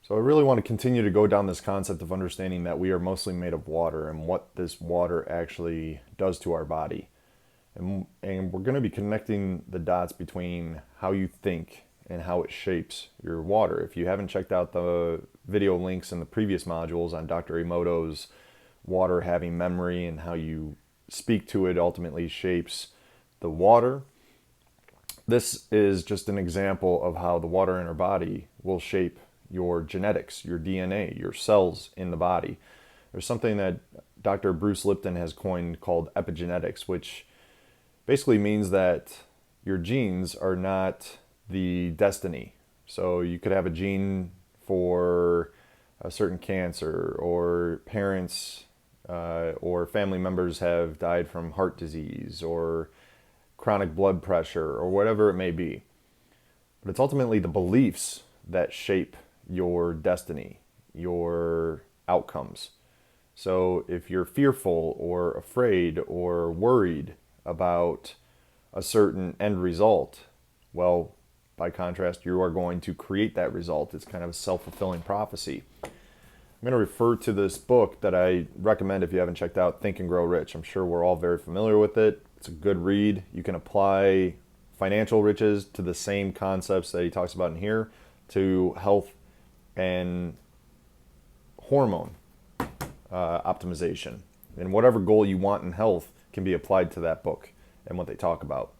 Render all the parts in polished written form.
So I really want to continue to go down this concept of understanding that we are mostly made of water and what this water actually does to our body. And we're going to be connecting the dots between how you think and how it shapes your water. If you haven't checked out the video links in the previous modules on Dr. Emoto's water having memory and how you speak to it ultimately shapes the water, this is just an example of how the water in our body will shape your genetics, your DNA, your cells in the body. There's something that Dr. Bruce Lipton has coined called epigenetics, which basically means that your genes are not the destiny. So you could have a gene for a certain cancer, or parents or family members have died from heart disease or chronic blood pressure or whatever it may be. But it's ultimately the beliefs that shape your destiny, your outcomes. So if you're fearful or afraid or worried about a certain end result, well, by contrast, you are going to create that result. It's kind of a self-fulfilling prophecy. I'm going to refer to this book that I recommend if you haven't checked out, Think and Grow Rich. I'm sure we're all very familiar with it. It's a good read. You can apply financial riches to the same concepts that he talks about in here to health and hormone optimization. And whatever goal you want in health can be applied to that book and what they talk about.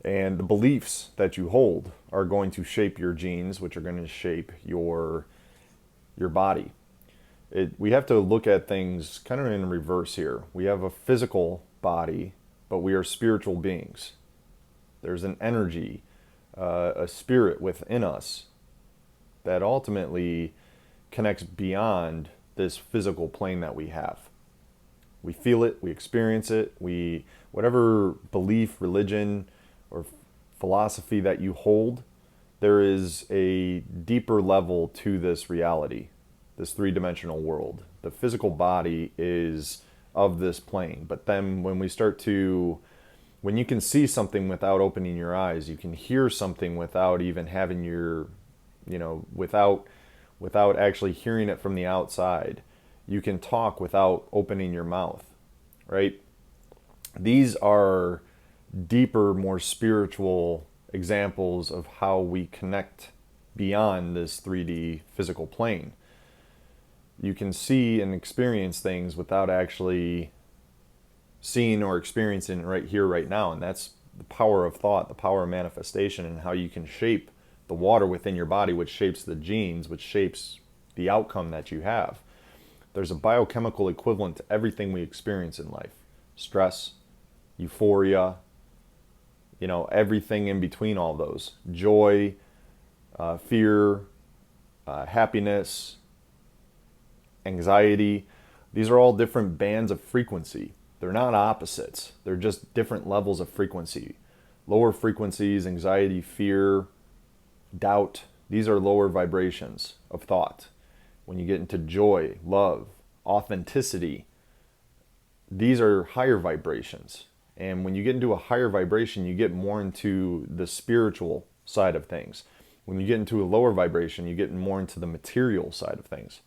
And the beliefs that you hold are going to shape your genes, which are going to shape your body. We have to look at things kind of in reverse here. We have a physical body, but we are spiritual beings. There's an energy, a spirit within us that ultimately connects beyond this physical plane that we have. We feel it, we experience it, whatever belief, religion, or philosophy that you hold, there is a deeper level to this reality, this three-dimensional world. The physical body is of this plane, but then when you can see something without opening your eyes, you can hear something without even having without actually hearing it from the outside. You can talk without opening your mouth, right? These are deeper, more spiritual examples of how we connect beyond this 3D physical plane. You can see and experience things without actually seeing or experiencing it right here, right now. And that's the power of thought, the power of manifestation, and how you can shape the water within your body, which shapes the genes, which shapes the outcome that you have. There's a biochemical equivalent to everything we experience in life. Stress, euphoria, everything in between all those. Joy, fear, happiness, anxiety. These are all different bands of frequency. They're not opposites. They're just different levels of frequency. Lower frequencies, anxiety, fear, doubt, these are lower vibrations of thought. When you get into joy, love, authenticity, these are higher vibrations. And when you get into a higher vibration, you get more into the spiritual side of things. When you get into a lower vibration, you get more into the material side of things.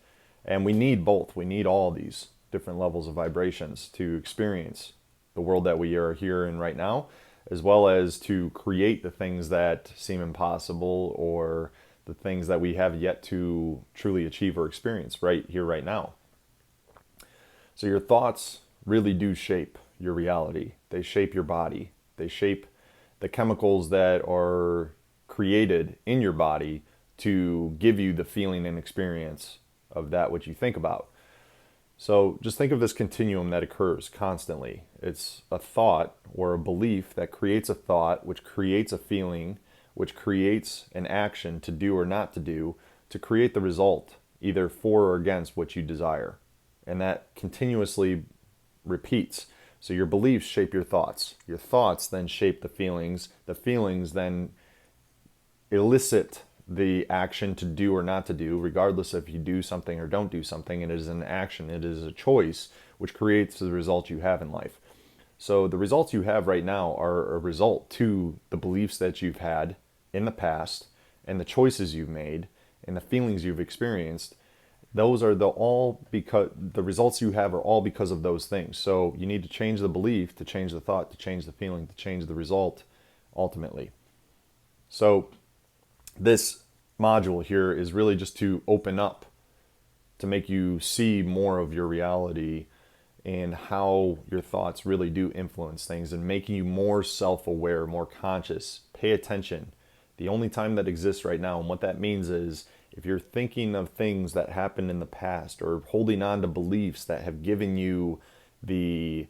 And we need both. We need all these different levels of vibrations to experience the world that we are here in right now, as well as to create the things that seem impossible or the things that we have yet to truly achieve or experience right here, right now. So your thoughts really do shape your reality. They shape your body. They shape the chemicals that are created in your body to give you the feeling and experience of that which you think about. So just think of this continuum that occurs constantly. It's a thought or a belief that creates a thought, which creates a feeling, which creates an action to do or not to do, to create the result, either for or against what you desire. And that continuously repeats. So your beliefs shape your thoughts. Your thoughts then shape the feelings. The feelings then elicit the action to do or not to do, regardless if you do something or don't do something. It is an action. It is a choice which creates the result you have in life. So the results you have right now are a result to the beliefs that you've had in the past and the choices you've made and the feelings you've experienced, those are all because the results you have are all because of those things. So you need to change the belief, to change the thought, to change the feeling, to change the result ultimately. So this module here is really just to open up, to make you see more of your reality and how your thoughts really do influence things, and making you more self-aware, more conscious. Pay attention. The only time that exists right now, and what that means is if you're thinking of things that happened in the past or holding on to beliefs that have given you the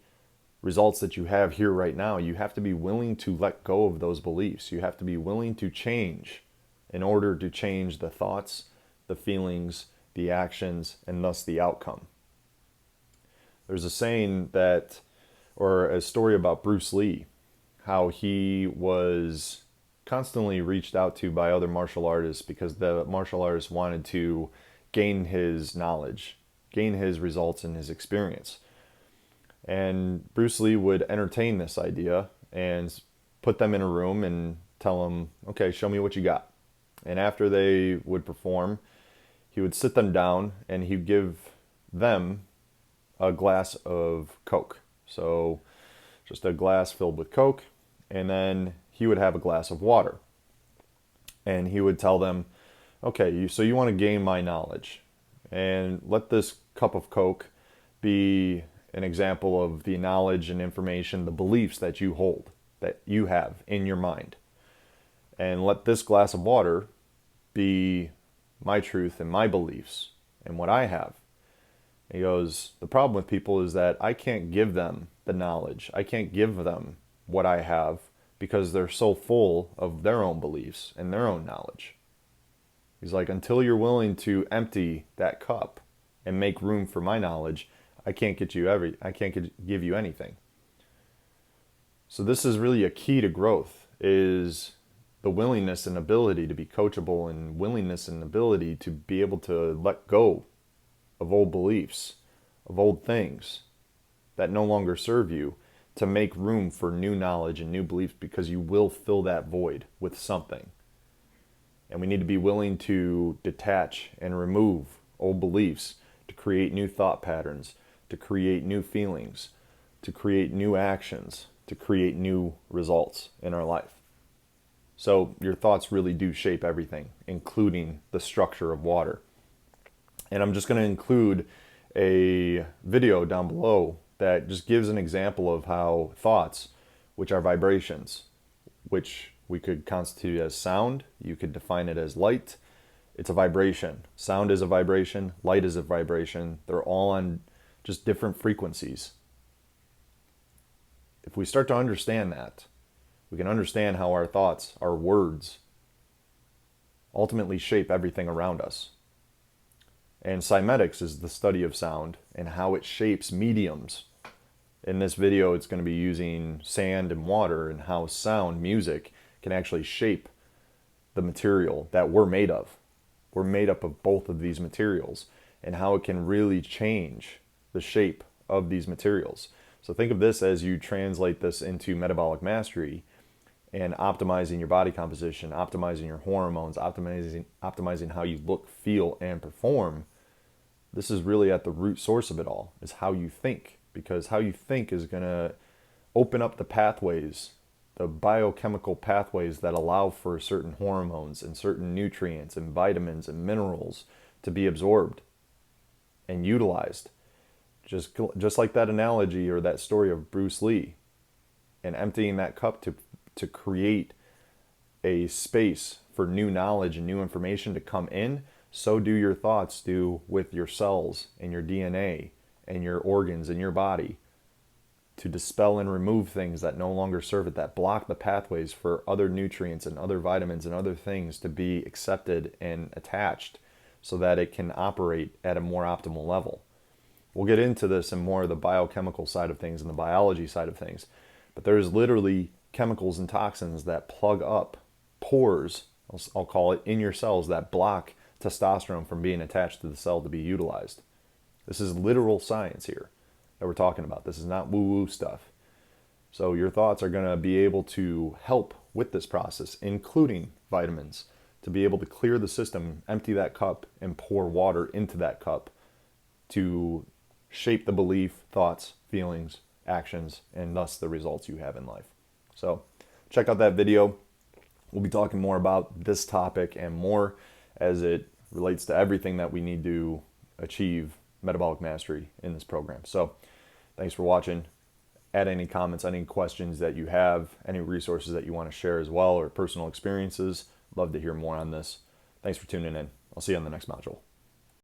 results that you have here right now, you have to be willing to let go of those beliefs. You have to be willing to change in order to change the thoughts, the feelings, the actions, and thus the outcome. There's a saying that, or a story about Bruce Lee, how he was constantly reached out to by other martial artists because the martial artists wanted to gain his knowledge, gain his results and his experience. And Bruce Lee would entertain this idea and put them in a room and tell them, okay, show me what you got. And after they would perform, he would sit them down and he'd give them a glass of Coke. So just a glass filled with Coke, and then he would have a glass of water. And he would tell them, okay, so you want to gain my knowledge, and let this cup of Coke be an example of the knowledge and information, the beliefs that you hold, that you have in your mind. And let this glass of water be my truth and my beliefs and what I have. He goes, the problem with people is that I can't give them the knowledge. I can't give them what I have because they're so full of their own beliefs and their own knowledge. He's like, until you're willing to empty that cup and make room for my knowledge, I can't give you anything. So this is really a key to growth, is the willingness and ability to be coachable, and willingness and ability to be able to let go of old beliefs, of old things that no longer serve you, to make room for new knowledge and new beliefs, because you will fill that void with something. And we need to be willing to detach and remove old beliefs to create new thought patterns, to create new feelings, to create new actions, to create new results in our life. So your thoughts really do shape everything, including the structure of water. And I'm just going to include a video down below that just gives an example of how thoughts, which are vibrations, which we could constitute as sound, you could define it as light. It's a vibration. Sound is a vibration, light is a vibration. They're all on just different frequencies. If we start to understand that, we can understand how our thoughts, our words, ultimately shape everything around us. And cymatics is the study of sound and how it shapes mediums. In this video, it's going to be using sand and water, and how sound, music, can actually shape the material that we're made of. We're made up of both of these materials, and how it can really change the shape of these materials. So think of this as you translate this into metabolic mastery and optimizing your body composition, optimizing your hormones, optimizing how you look, feel, and perform. This is really at the root source of it all, is how you think, because how you think is going to open up the pathways, the biochemical pathways that allow for certain hormones and certain nutrients and vitamins and minerals to be absorbed and utilized. Just like that analogy or that story of Bruce Lee, and emptying that cup to create a space for new knowledge and new information to come in, so do your thoughts do with your cells and your DNA and your organs in your body, to dispel and remove things that no longer serve it, that block the pathways for other nutrients and other vitamins and other things to be accepted and attached, so that it can operate at a more optimal level. We'll get into this in more of the biochemical side of things and the biology side of things, but there's literally chemicals and toxins that plug up pores, I'll call it, in your cells that block testosterone from being attached to the cell to be utilized. This is literal science here that we're talking about. This is not woo-woo stuff. So your thoughts are going to be able to help with this process, including vitamins, to be able to clear the system, empty that cup, and pour water into that cup to shape the belief, thoughts, feelings, actions, and thus the results you have in life. So check out that video. We'll be talking more about this topic and more as it relates to everything that we need to achieve metabolic mastery in this program. So thanks for watching. Add any comments, any questions that you have, any resources that you want to share as well, or personal experiences. Love to hear more on this. Thanks for tuning in. I'll see you on the next module.